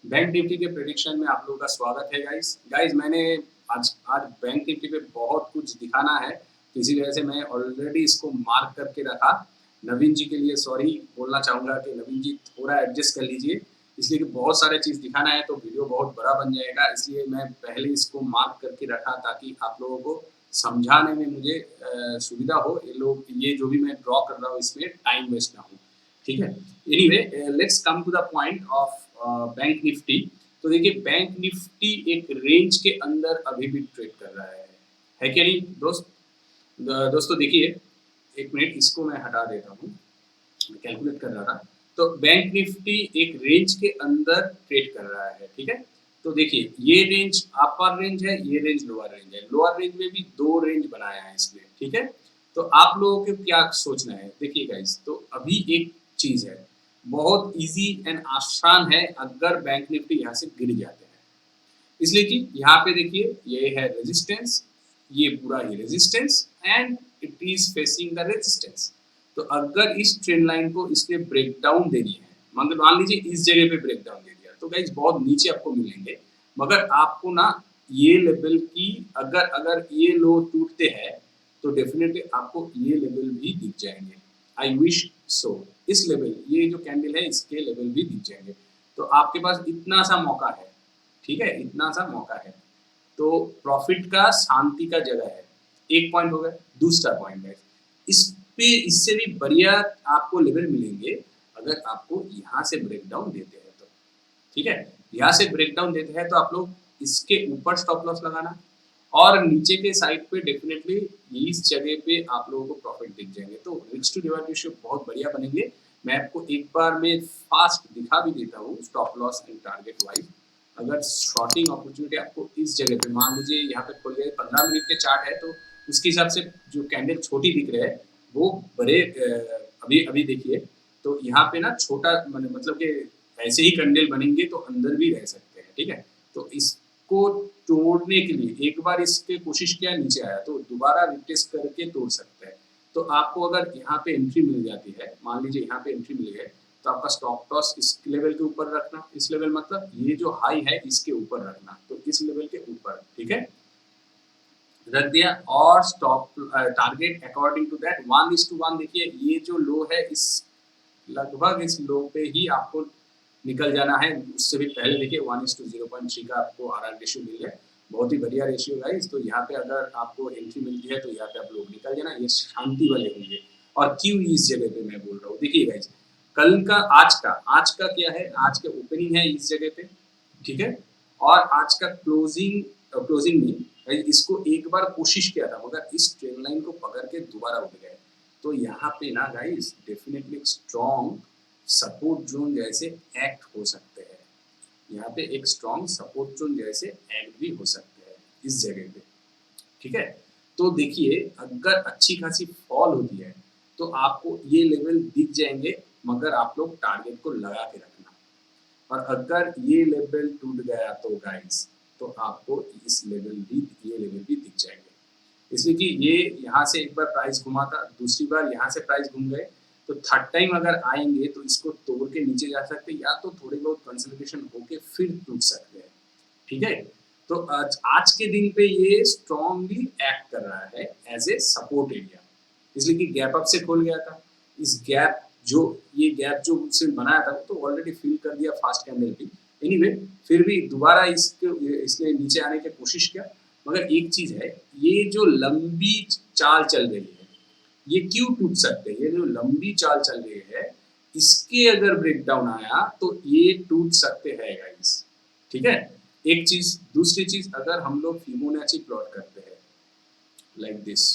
Bank Nifty के prediction में आप लोगों का स्वागत है गाइस। मैंने आज आज बैंक निफ्टी पे बहुत कुछ दिखाना है, तो इसी वजह से मैं ऑलरेडी इसको मार्क करके रखा। नवीन जी के लिए सॉरी बोलना चाहूँगा कि नवीन जी थोड़ा एडजस्ट कर लीजिए, इसलिए कि बहुत सारे चीज़ दिखाना है तो वीडियो बहुत बड़ा बन जाएगा, इसलिए मैं पहले इसको मार्क करके रखा ताकि आप लोगों को समझाने में मुझे सुविधा हो। ये जो भी मैं ड्रॉ कर रहा हूँ इसमें टाइम वेस्ट ना हो। ठीक है। Anyway let's come to the point of bank nifty. तो देखिए बैंक निफ्टी एक रेंज के अंदर अभी भी ट्रेड कर रहा है क्या नहीं दोस्त? दोस्तों देखिए, एक मिनट इसको मैं हटा देता हूँ, कैलकुलेट कर रहा था। तो बैंक निफ्टी एक रेंज के अंदर ट्रेड कर रहा है, ठीक है। तो देखिए ये रेंज अपर रेंज है, ये रेंज लोअर रेंज है। लोअर रेंज में भी दो रेंज बनाया है इसने, ठीक है। तो आप लोगों को क्या सोचना है, देखिए गाइस, तो अभी एक चीज है, बहुत इजी एंड आसान है अगर बैंक निफ्टी यहाँ से गिर जाते हैं, इसलिए कि यहाँ पे देखिए ये है रेजिस्टेंस, ये पूरा ही resistance and it is facing the resistance. तो अगर इस ट्रेंड लाइन को इसने ब्रेक डाउन देनी है, मगर मान लीजिए इस जगह पे ब्रेक डाउन दे दिया तो गाइस बहुत नीचे आपको मिलेंगे, मगर आपको ना ये लेवल की अगर अगर ये लो टूटते हैं तो डेफिनेटली आपको ये लेवल भी दिख जाएंगे। आई विश सो, इस लेवल ये जो कैंडल है इसके लेवल भी दिख जाएंगे। तो आपके पास इतना सा मौका है, ठीक है, इतना सा मौका है। तो प्रॉफिट का शांति का जगह है, एक पॉइंट हो गया। दूसरा पॉइंट है, इस पे इससे भी बढ़िया आपको लेवल मिलेंगे अगर आपको यहाँ से ब्रेकडाउन देते हैं तो, ठीक है। यहाँ से ब्रेकडाउन देते हैं तो आप लोग इसके ऊपर स्टॉप लॉस लगाना, और नीचे के साइड पे डेफिनेटली इस जगह पे आप लोगों को प्रॉफिट दिख जाएंगे। तो रिस्क टू रिवॉर्ड रेशियो बहुत बढ़िया बनेंगे। मैं आपको एक बार में फास्ट दिखा भी देता हूँ stop loss and target wise. अगर शॉर्टिंग अपॉर्चुनिटी आपको इस जगह पे मान लीजिए यहाँ पे खोल गए, 15 मिनट के चार्ट है तो उसके हिसाब से जो कैंडल छोटी दिख रहे हैं वो बड़े अभी अभी देखिए, तो यहाँ पे ना छोटा मतलब कि ऐसे ही कैंडल बनेंगे तो अंदर भी रह सकते हैं, ठीक है। तो इसको तोड़ने के लिए एक बार इसके कोशिश किया, नीचे आया तो दोबारा रिटेस्ट करके तोड़ सकते हैं। तो आपको अगर यहाँ पे एंट्री मिल जाती है, मान लीजिए यहाँ पे एंट्री मिल गए, तो आपका स्टॉप लॉस इस लेवल के ऊपर रखना, इस लेवल मतलब ये जो हाई है इसके ऊपर रखना, तो इस लेवल के ऊपर, ठीक है, रख दिया। और stop target according to that 1:1। देखिए ये जो लो है इस लगभग इस लो पे ही आपको निकल जाना है। उससे भी पहले देखिए 1:0.3 का आपको आर रेशियो मिल गया, बहुत ही बढ़िया रेशियो गाइस। तो यहाँ पे अगर आपको एंट्री मिलती है तो यहाँ पे आप लोग निकल जाना, ये शांति वाले होंगे। और क्यों इस जगह पे मैं बोल रहा हूँ, देखिए गाइस, कल का आज का क्या है, आज का ओपनिंग है इस जगह पे, ठीक है। और आज का क्लोजिंग क्लोजिंग नहीं भाई, इसको एक बार कोशिश किया था मगर इस ट्रेंड लाइन को पकड़ के दोबारा उठ गए। तो यहाँ पे ना guys definitely strong support zone जैसे एक्ट हो सकते हैं, यहाँ पे एक स्ट्रॉन्ग सपोर्ट जोन जैसे एक्ट भी हो सकते हैं इस जगह पे, ठीक है। तो देखिए अगर अच्छी खासी फॉल होती है तो आपको ये लेवल दिख जाएंगे, मगर आप लोग टारगेट को लगा के रखना। और अगर ये लेवल टूट गया तो गाइस, तो आपको इस लेवल भी ये लेवल भी दिख जाएंगे, इसलिए कि ये यहाँ से एक बार प्राइस घुमा था, दूसरी बार यहाँ से प्राइस घूम गए, तो थर्ड टाइम अगर आएंगे तो इसको तोड़ के नीचे जा सकते हैं, या तो थोड़े बहुत कंसोलिडेशन होके फिर टूट सकते हैं, ठीक है। तो आज के दिन पे ये स्ट्रॉन्गली एक्ट कर रहा है एज ए सपोर्ट एरिया, इसलिए कि गैप अप से खोल गया था। इस गैप जो ये गैप जो उसने बनाया था तो ऑलरेडी फिल कर दिया फास्ट कैंडल भी। एनीवे फिर भी दोबारा इसने नीचे आने की कोशिश किया, मगर एक चीज है, ये जो लंबी चाल चल रही है ये क्यों टूट सकते हैं, ये जो लंबी चाल चल रही है इसके अगर ब्रेकडाउन आया तो ये टूट सकते हैं गाइस, ठीक है। एक चीज, दूसरी चीज, अगर हम लोग फिबोनाची प्लॉट करते हैं लाइक दिस,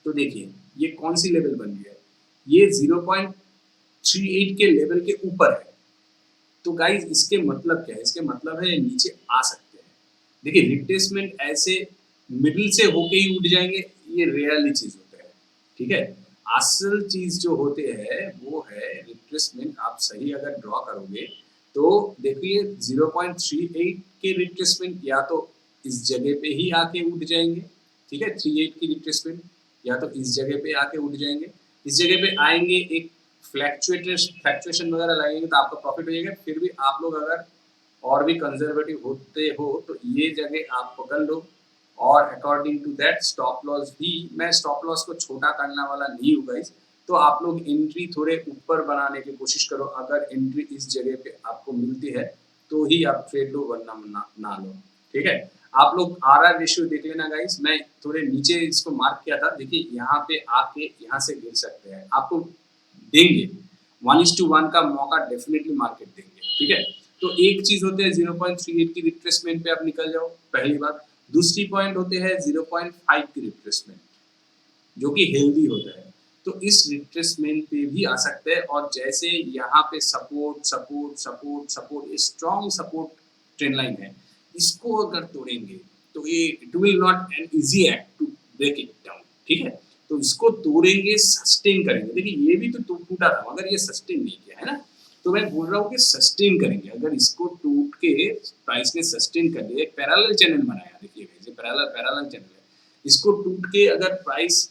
तो देखिए ये कौन सी लेवल बन गई है, ये 0.38 के लेवल के ऊपर है। तो गाइस इसके मतलब क्या है, इसके मतलब है नीचे आ सकते हैं। देखिए रिट्रेसमेंट ऐसे मिडिल से होके ही उठ जाएंगे, ये रियली चीज होता है, ठीक है। असल चीज जो होते हैं वो है रिट्रेसमेंट। आप सही अगर ड्रॉ करोगे तो देखिए 0.38 के रिट्रेसमेंट या तो इस जगह पे ही आके उठ जाएंगे, ठीक है, 38 की रिट्रेसमेंट, या तो इस जगह पे आके उठ जाएंगे। इस जगह पे आएंगे, एक फ्लैक्चुएशन वगैरह लगेंगे तो आपका प्रॉफिट हो जाएगा। फिर भी आप लोग अगर और भी कंजर्वेटिव होते हो तो ये जगह आप पकड़ लो। और according to that stop loss भी, मैं स्टॉप लॉस को छोटा करने वाला नहीं हूँ गाइस। तो आप लोग एंट्री थोड़े ऊपर बनाने की कोशिश करो। अगर एंट्री इस जगह पे आपको मिलती है तो ही आप ट्रेड लो, वरना ना लो। ठीक है, आप लोग आरआर रेशियो देख लेना गाइस। मैं थोड़े नीचे इसको मार्क किया था, देखिए यहाँ पे आके यहाँ से गिर सकते हैं, आपको देंगे 1:1 का मौका डेफिनेटली मार्केट देंगे। ठीक है, तो एक चीज होते हैं 0.38 की रिट्रेसमेंट पे आप निकल जाओ, पहली बात। दूसरी पॉइंट होते हैं 0.5 की रिट्रेसमेंट, जो कि हेल्दी होता है। तो इस रिट्रेसमेंट पे भी आ सकते हैं। और जैसे यहाँ पे support support support support strong support trend line है, इसको अगर तोड़ेंगे तो ये it will not an easy act to break it down. ठीक है, तो इसको तोड़ेंगे, सस्टेन करेंगे। देखिए ये भी तो टूटा था मगर ये सस्टेन नहीं किया है ना। तो मैं बोल रहा हूँ कि सस्टेन करेंगे। अगर इसको टूट के प्राइस ने सस्टेन कर लिया, एक पैरेलल चैनल बनाया, देखिए पैरेलल पैरेलल चैनल है, इसको टूट के अगर प्राइस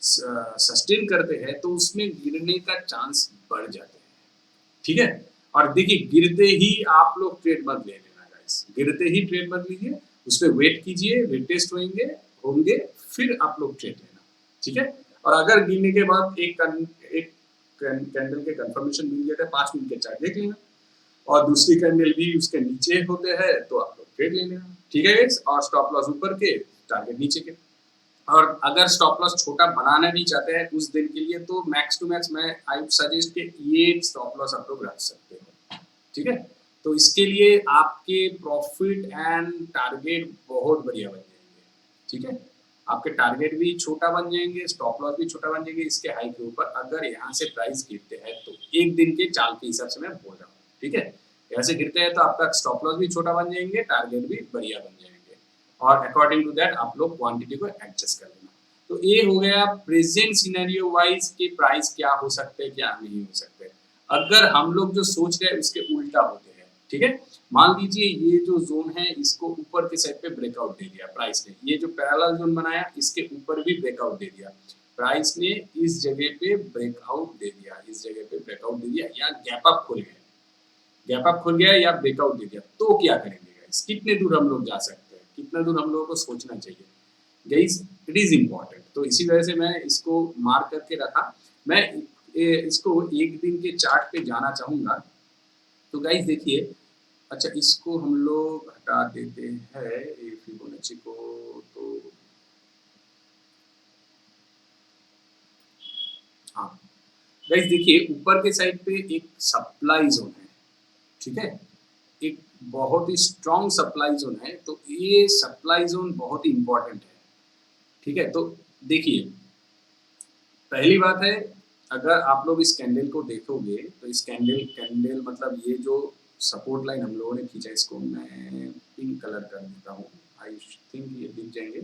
सस्टेन करते हैं तो उसमें गिरने का चांस बढ़ जाते हैं। ठीक है, और देखिए गिरते ही आप लोग ट्रेड मत ले लेना गाइस, गिरते ही ट्रेड मत लीजिए, उस पर वेट कीजिए, रिटेस्ट होंगे होंगे फिर आप लोग ट्रेड लेना। ठीक है, और अगर गिरने के बाद एक कैंडल के कंफर्मेशन मिल गया था, 5 मिनट के चार्ट देख लेना, और दूसरी कैंडल भी उसके नीचे होते हैं तो आप लोग ट्रेड ले लेना। ठीक है गाइस, और स्टॉप लॉस ऊपर के, टारगेट नीचे के। और अगर स्टॉप लॉस छोटा बनाना भी चाहते हैं उस दिन के लिए तो मैक्स टू मैक्स मैं आई वुड सजेस्ट कि ये स्टॉप लॉस आप लोग रख सकते हो। ठीक है, तो इसके लिए आपके प्रॉफिट एंड टारगेट बहुत बढ़िया बन जाएंगे। ठीक है, आपके टारगेट भी छोटा बन जाएंगे, स्टॉप लॉस भी छोटा बन जाएंगे इसके हाई के ऊपर। अगर यहाँ से प्राइस गिरते हैं तो एक दिन के चाल के हिसाब से मैं बोल रहा हूँ। ठीक है, यहाँ से गिरते हैं तो आपका स्टॉप लॉस भी छोटा बन जाएंगे, टारगेट भी बढ़िया बन जाएंगे, और अकॉर्डिंग टू दैट आप लोग क्वांटिटी को एडजस्ट कर लेना। तो ये हो गया प्रेजेंट सिनेरियो वाइज के प्राइस क्या हो सकते हैं क्या नहीं हो सकते। अगर हम लोग जो सोच रहे हैं उसके उल्टा होते हैं, ठीक है, मान लीजिए ये जो जोन है इसको ऊपर के साइड पे ब्रेकआउट दे दिया प्राइस ने, ये जो पैरेलल जोन बनाया इसके ऊपर भी ब्रेकआउट दे दिया प्राइस ने, इस जगह पे ब्रेकआउट दे दिया, इस जगह पे ब्रेकआउट दे दिया, या गैप अप खुल गया, गैप अप खुल गया या ब्रेकआउट दे दिया, तो क्या करेंगे गाइस, कितने दूर हम लोग जा सकते हैं, कितना दूर हम लोगों को सोचना चाहिए गाइस, इट इज इम्पोर्टेंट। तो इसी वजह से मैं इसको मार्क करके रखा। मैं इसको एक दिन के चार्ट पे जाना चाहूंगा। तो गाइस देखिए, अच्छा इसको हम लोग हटा देते हैं ये फिबोनाची को। तो हाँ गाइस देखिए, ऊपर के साइड पे एक सप्लाई जोन है। ठीक है, एक बहुत ही स्ट्रॉन्ग सप्लाई जोन है, तो ये सप्लाई जोन बहुत ही इंपॉर्टेंट है। ठीक है, तो देखिए पहली बात है, अगर आप लोग इस कैंडल को देखोगे तो इस कैंडल कैंडल मतलब ये जो सपोर्ट लाइन हम लोगों ने खींचा, इसको मैं पिंक कलर कर देता हूँ, आई थिंक ये दिख जाएंगे,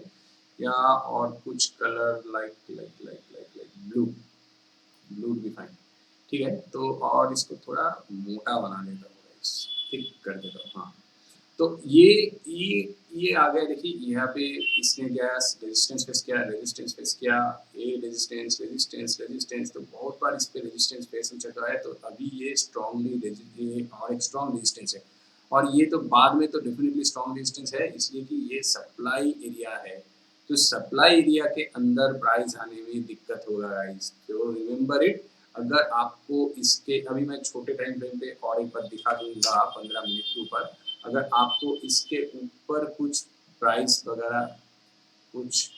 या और कुछ colour like like like like like blue, blue भी फाइन। ठीक है, तो और इसको थोड़ा मोटा बना देता हूँ, थिक कर देता हूँ। हाँ, तो ये आ गया, देखिए यहाँ पे इसने क्या रेजिस्टेंस फेस किया, रेजिस्टेंस फेस किया, ए रेजिस्टेंस रेजिस्टेंस रेजिस्टेंस, तो बहुत बार इस पे रेजिस्टेंस फेस हो चुका है, तो अभी ये स्ट्रांगली और एक स्ट्रॉन्ग रेजिस्टेंस है। और ये तो बाद में तो डेफिनेटली स्ट्रॉन्ग रेजिस्टेंस है, इसलिए कि ये सप्लाई एरिया है। तो सप्लाई एरिया के अंदर प्राइस आने में दिक्कत होगा गाइस, तो रिमेंबर इट। अगर आपको इसके, अभी मैं छोटे टाइम फ्रेम पे और एक बार दिखा दूंगा 15 मिनट के ऊपर, अगर आपको इसके ऊपर कुछ प्राइस वगैरह, कुछ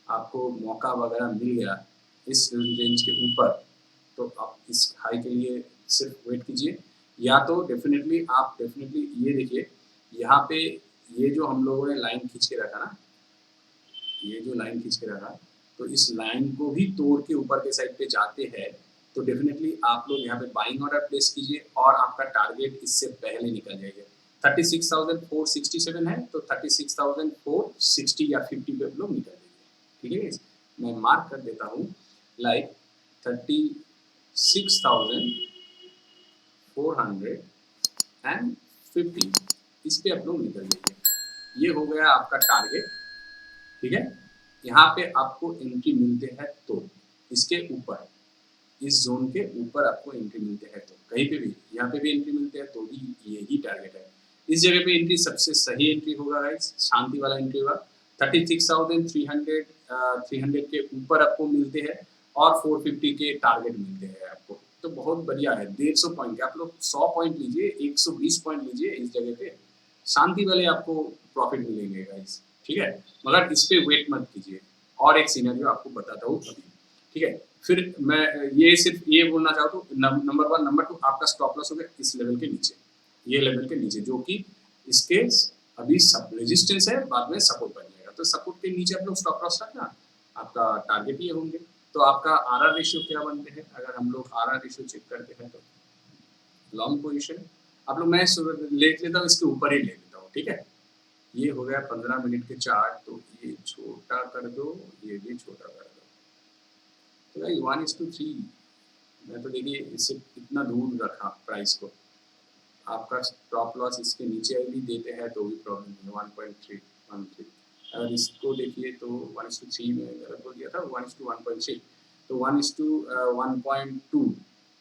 आपको मौका वगैरह मिल गया इस रेंज के ऊपर, तो आप इस हाई के लिए सिर्फ वेट कीजिए। या तो डेफिनेटली आप डेफिनेटली ये देखिए, यहाँ पे ये जो हम लोगों ने लाइन खींच के रखा ना, ये जो लाइन खींच के रखा, तो इस लाइन को भी तोड़ के ऊपर के साइड पे जाते हैं, तो डेफिनेटली आप लोग यहाँ पे बाइंग ऑर्डर प्लेस कीजिए और आपका टारगेट इससे पहले निकल जाएगा। 36,467 है, तो 36,460 या 50 पे आप लोग निकल जाएंगे। ठीक है, मैं मार्क कर देता हूँ लाइक 36,450, इस पे आप लोग निकल जाइए। ये हो गया आपका टारगेट। ठीक है, यहाँ पे आपको एंट्री मिलते हैं तो इसके ऊपर, इस जोन के ऊपर आपको एंट्री मिलते हैं तो कहीं पे भी, यहाँ पे भी एंट्री मिलते हैं तो भी यही टारगेट है। इस जगह पे एंट्री सबसे सही एंट्री होगा गाइस, शांति वाला एंट्री होगा। 36,300 300 के ऊपर आपको मिलते हैं और 450 के टारगेट मिलते हैं आपको। तो बहुत बढ़िया है, 150 पॉइंट के आप लोग 100 पॉइंट लीजिए, 120 पॉइंट लीजिए इस जगह पे, शांति वाले आपको प्रॉफिट मिलेंगे गाइस, ठीक है? मगर इस पे वेट मत कीजिए। और एक सिनेरियो आपको बताता हूँ अभी, ठीक है? फिर मैं ये सिर्फ ये बोलना चाहता हूँ, नंबर 1, नंबर 2 आपका स्टॉप लॉस हो गया इस लेवल के नीचे, ये लेवल के नीचे, जो कि इसके अभी सब रेजिस्टेंस है, बाद में सपोर्ट बन जाएगा। तो सपोर्ट के नीचे आप लोग स्टॉप लॉस रखना, आपका टारगेट ये होंगे। तो आपका आरआर रेशियो क्या बनते हैं, अगर हम लोग आरआर रेशियो चेक करते हैं तो लॉन्ग पोजीशन आप लोग, मैं ले लेता हूँ इसके ऊपर ही ले लेता हूँ, ठीक है? ये हो गया 15 मिनट के चार्ट, तो ये छोटा कर दो, ये भी छोटा कर दो। तो भाई 1:3, मैं तो देखिए इससे इतना दूर रखा प्राइस को। आपका स्टॉप लॉस इसके नीचे भी देते हैं तो भी प्रॉब्लम नहीं है, 1.313। अगर इसको देखिए तो 1:3 में गलत बोल दिया था, 1:1.3, तो 1:1.2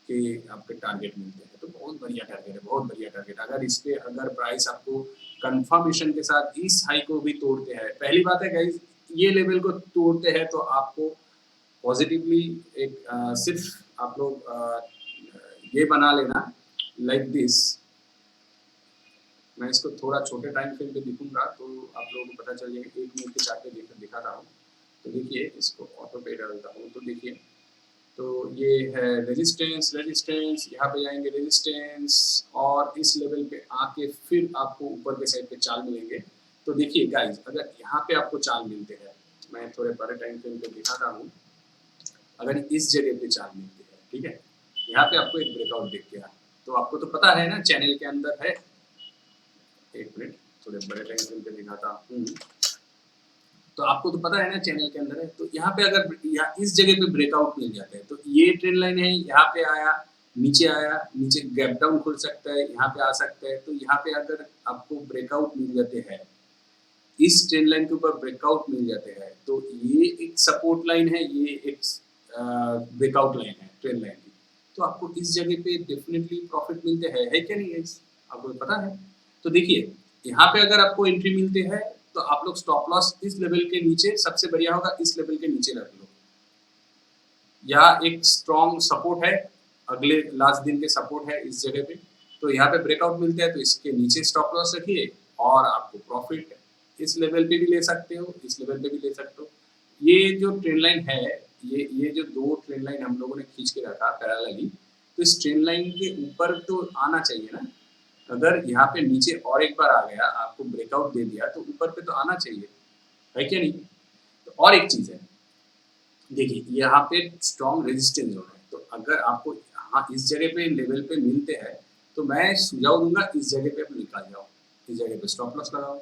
के आपके टारगेट मिलते हैं। तो बहुत बढ़िया टारगेट है, बहुत बढ़िया टारगेट। अगर इस पे अगर प्राइस आपको कंफर्मेशन के साथ इस हाई को भी तोड़ते हैं, पहली बात है गाइस, ये लेवल को तोड़ते हैं तो आपको पॉजिटिवली एक सिर्फ आप लोग ये बना लेना लाइक दिस। मैं इसको थोड़ा छोटे टाइम फ्रेम पे दिखूंगा तो आप लोगों को पता चल जाएगा। 1 मिनट के चार्ट पे दिखा रहा हूँ, तो देखिए इसको ऑटो पे डालता हूँ, तो देखिए, तो ये है रेजिस्टेंस, रेजिस्टेंस, यहाँ पे जाएंगे रेजिस्टेंस, और इस लेवल पे आके फिर आपको ऊपर के साइड पे चाल मिलेंगे। तो देखिए गाइज, अगर यहाँ पे आपको चाल मिलते हैं, मैं थोड़े बड़े टाइम फ्रेम पे दिखाता हूँ, अगर इस जगह पे चाल मिलती है, ठीक है, यहाँ पे आपको एक ब्रेकआउट दिख गया, तो आपको तो पता है ना चैनल के अंदर है। एक मिनट, थोड़े बड़े टाइम फ्रेम पे दिखाता हूँ, तो आपको तो पता है ना चैनल के अंदर है। तो यहाँ पे अगर यहाँ इस जगह पे ब्रेकआउट मिल जाता है, तो ये ट्रेंड लाइन है, यहाँ पे आया, नीचे आया, नीचे गैप डाउन खुल सकता है, यहाँ पे आ सकता है। तो यहाँ पे अगर आपको ब्रेकआउट मिल जाते हैं, इस ट्रेंड लाइन के ऊपर ब्रेकआउट मिल जाते हैं, तो ये एक सपोर्ट लाइन है, ये एक ब्रेकआउट लाइन है ट्रेंड लाइन की। तो आपको इस जगह पे डेफिनेटली प्रॉफिट मिलते हैं, है क्या नहीं है, आपको पता है। तो देखिए यहाँ पे अगर आपको एंट्री मिलती है तो आप लोग स्टॉप लॉस इस लेवल के नीचे, सबसे बढ़िया होगा इस लेवल के नीचे रख लो। यहाँ एक स्ट्रॉन्ग सपोर्ट है, अगले लास्ट दिन के सपोर्ट है इस जगह पे। तो यहाँ पे ब्रेकआउट मिलते हैं तो इसके नीचे स्टॉप लॉस रखिए, और आपको प्रॉफिट इस लेवल पे भी ले सकते हो, इस लेवल पे भी ले सकते हो। ये जो ट्रेंड लाइन है, ये जो 2 ट्रेंड लाइन हम लोगों ने खींच के रखा पैरेलली, तो इस ट्रेंड लाइन के ऊपर तो आना चाहिए ना। अगर यहाँ पे नीचे और एक बार आ गया, आपको ब्रेकआउट दे दिया, तो ऊपर पे तो आना चाहिए, है क्या नहीं? तो और एक चीज़ है, देखिए यहाँ पे स्ट्रॉन्ग रेजिस्टेंस जोन है, तो अगर आपको यहाँ इस जगह पे लेवल पे मिलते हैं, तो मैं सुझाव दूंगा इस जगह पे आप निकाल जाओ, इस जगह पे स्टॉप लॉस लगाओ।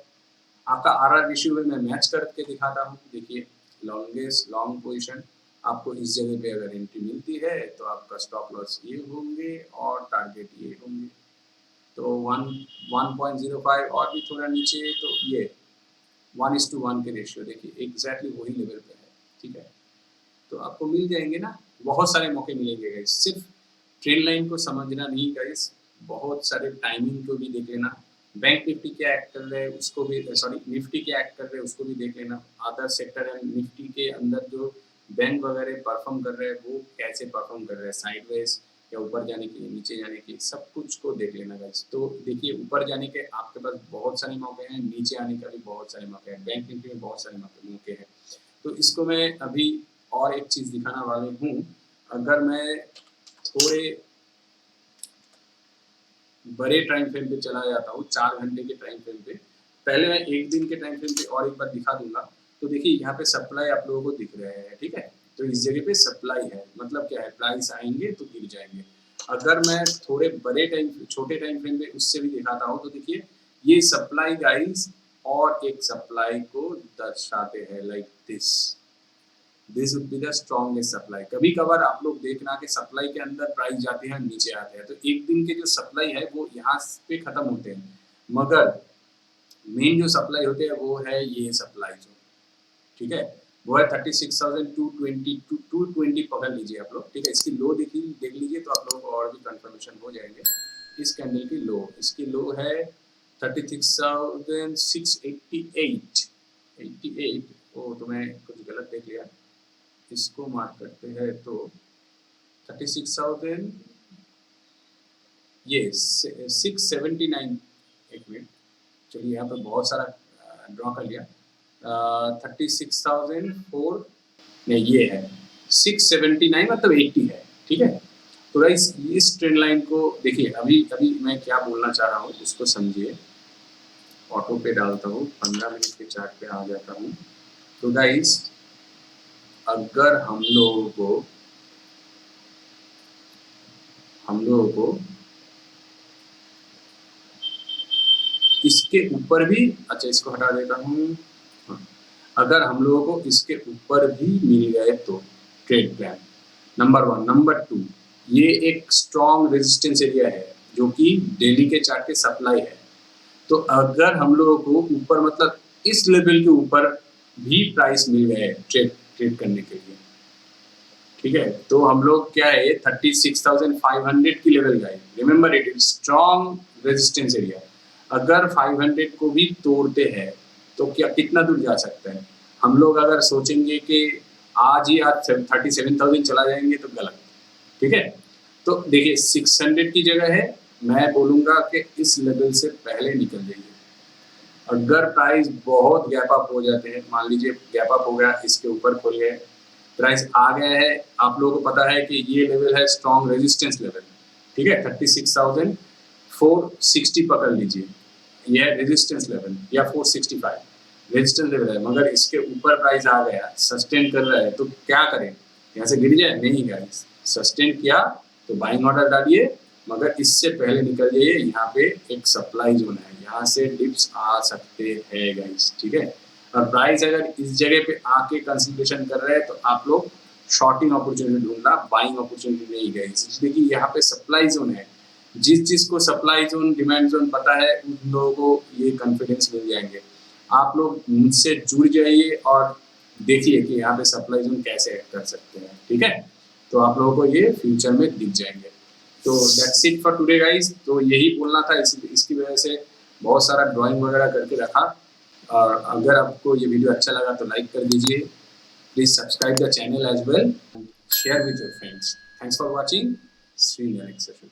आपका आरआर रेशियो में मैं मैच करके दिखाता हूँ, देखिए लॉन्गेस्ट लॉन्ग पोजीशन, आपको इस जगह पे अगर एंट्री मिलती है तो आपका स्टॉप लॉस ये होंगे और टारगेट ये होंगे। तो 1.05 और भी थोड़ा नीचे, तो ये 1:1 के रेशियो देखिए एग्जैक्टली वही लेवल पे है, ठीक है। तो आपको मिल जाएंगे ना, बहुत सारे मौके मिलेंगे गाइस। सिर्फ ट्रेंड लाइन को समझना नहीं गाइस, बहुत सारे टाइमिंग को भी देख लेना। बैंक निफ्टी क्या एक्ट कर रहे हैं उसको भी, सॉरी निफ्टी क्या एक्ट कर रहे हैं उसको भी देख लेना। अदर सेक्टर एंड निफ्टी के अंदर जो बैंक वगैरह परफॉर्म कर रहे हैं वो कैसे परफॉर्म कर रहे हैं, साइडवेज या ऊपर जाने के, नीचे जाने के, सब कुछ को देख लेना गाइस। तो देखिए ऊपर जाने के आपके पास बहुत सारे मौके हैं, नीचे आने का भी बहुत सारे मौके हैं, बैंक निफ्टी में बहुत सारे मौके हैं। तो इसको मैं अभी और एक चीज़ दिखाना वाले हूँ। अगर मैं थोड़े बड़े टाइम फ्रेम पे चला जाता हूँ, 4 घंटे के टाइम फ्रेम पे, पहले मैं 1 दिन के टाइम फ्रेम पे और एक बार दिखा दूंगा। तो देखिए यहाँ पे सप्लाई आप लोगों को दिख रहे हैं, ठीक है। तो इस जगह पे सप्लाई है, मतलब क्या है, प्राइस आएंगे तो गिर जाएंगे। अगर मैं थोड़े बड़े टाइम, छोटे टाइम फ्रेम पे उससे भी दिखाता हूँ, तो देखिए ये सप्लाई गाइस और एक सप्लाई को दर्शाते हैं like this. This would be the strongest supply. कभी कभार आप लोग देखना कि सप्लाई के अंदर प्राइस जाते हैं, नीचे आते हैं, तो एक दिन के जो सप्लाई है वो यहाँ पे खत्म होते हैं, मगर मेन जो सप्लाई होते हैं वो है ये सप्लाई जो, ठीक है, वो है 36,220 220 पकड़ लीजिए आप लोग, ठीक है। इसकी लो देख लीजिए तो आप लोगों को और भी कंफर्मेशन हो जाएंगे। इस कैंडल की लो, इसकी लो है 36,688 88। ओ तो मैं कुछ गलत देख लिया, इसको मार्क करते हैं तो 36,000 ये 679। एक मिनट, चलिए यहाँ पे बहुत सारा ड्रॉ कर लिया। 36,004 नहीं, ये है 679 मतलब 80 है, ठीक है। तो गाइस इस ट्रेंड लाइन को देखिए, अभी अभी मैं क्या बोलना चाह रहा हूँ उसको समझिए। ऑटो पे डालता हूँ, 15 मिनट के चार्ट पे आ जाता हूँ। तो गाइस अगर हम लोगों को इसके ऊपर भी, अच्छा इसको हटा देता हूँ। हाँ, अगर हम लोगों को इसके ऊपर भी मिल गए तो ट्रेड प्लान नंबर 1। नंबर 2, ये एक स्ट्रॉन्ग रेजिस्टेंस एरिया है जो कि डेली के चार्ट के सप्लाई है। तो अगर हम लोगों को ऊपर मतलब इस लेवल के ऊपर भी प्राइस मिल गए ट्रेड करने के लिए, ठीक है, तो हम लोग क्या है 36,500 की लेवल गए। Remember it is strong resistance area. अगर 500 को भी तोड़ते हैं तो क्या कितना दूर जा सकता है। हम लोग अगर सोचेंगे कि आज 37,000 चला जाएंगे तो गलत, ठीक है। तो देखिए 600 की जगह है, मैं बोलूंगा कि इस लेवल से पहले निकल जाइए। अगर प्राइस बहुत गैप अप हो जाते हैं, मान लीजिए गैप अप हो गया, इसके ऊपर खोल गए, प्राइस आ गया है, आप लोगों को पता है कि ये लेवल है स्ट्रॉन्ग रेजिस्टेंस लेवल, ठीक है। 36,460 पकड़ लीजिए, ये है रेजिस्टेंस लेवल, या 465 रेजिस्टेंस लेवल है। मगर इसके ऊपर प्राइस आ गया, सस्टेन कर रहा है, तो क्या करें, यहाँ से गिर जाए? नहीं गाइस, सस्टेन किया तो बाइंग ऑर्डर डालिए, मगर इससे पहले निकल जाइए। यहाँ पे एक सप्लाई जोन है, यहाँ से डिप्स आ सकते हैं गाइस, ठीक है। और प्राइस अगर इस जगह पे आके कंसंट्रेशन कर रहे हैं तो आप लोग शॉर्टिंग अपॉर्चुनिटी ढूंढना, बाइंग अपॉर्चुनिटी नहीं गाइस। इसलिए कि यहाँ पे सप्लाई जोन है, जिस को सप्लाई जोन डिमांड जोन पता है उन लोगों को ये कॉन्फिडेंस मिल जाएंगे। आप लोग मुझसे जुड़ जाइए और देखिए कि यहाँ पे सप्लाई जोन कैसे ऐड कर सकते हैं, ठीक है। तो आप लोगों को ये फ्यूचर में दिख जाएंगे। तो that's it for today guys. तो यही बोलना था, इसकी वजह से बहुत सारा ड्राइंग वगैरह करके रखा। और अगर आपको ये वीडियो अच्छा लगा तो लाइक कर दीजिए, please subscribe the channel as well, share with your friends. Thanks for watching, see you in the next session.